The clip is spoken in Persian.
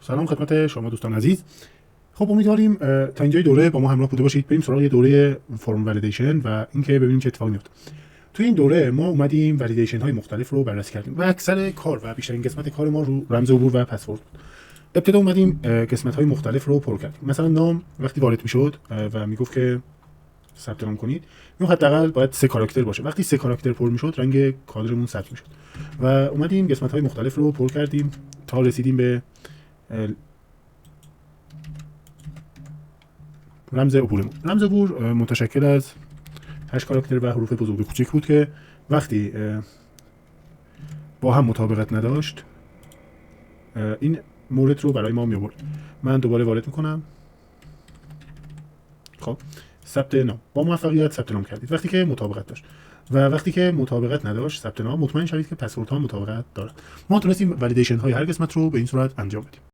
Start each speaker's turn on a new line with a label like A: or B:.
A: سلام خدمت شما دوستان عزیز. خب امیدواریم تا اینجای دوره با ما همراه بوده باشید. بریم سراغ دوره فرم ولیدیشن و اینکه ببینیم چه اتفاقی میفته. تو این دوره ما اومدیم ولیدیشن های مختلف رو بررسی کردیم و اکثر کار و بیشترین قسمت کار ما رو رمز عبور و پسورد بود. ابتدا اومدیم قسمت های مختلف رو پر کردیم. مثلا نام وقتی وارد میشد و میگفت که ثبت نام کنید، میگفت حداقل باید 3 کاراکتر باشه. وقتی 3 کاراکتر پر میشد رنگ کادرمون ثبت میشد و اومدیم قسمت های مختلف رو پر کردیم تا رسیدیم به رمز عبورمون. رمز عبور متشکل از 8 کاراکتر و حروف بزرگ و کوچک بود که وقتی با هم مطابقت نداشت این مورد رو برای ما می آورد. من دوباره وارد میکنم. خب ثبت نام، با موفقیت ثبت نام کردید وقتی که مطابقت داشت و وقتی که مطابقت نداشت ثبت نام، مطمئن شوید که پسوردها مطابقت دارند. ما تونستیم ولیدیشن های هر قسمت رو به این صورت انجام بدیم.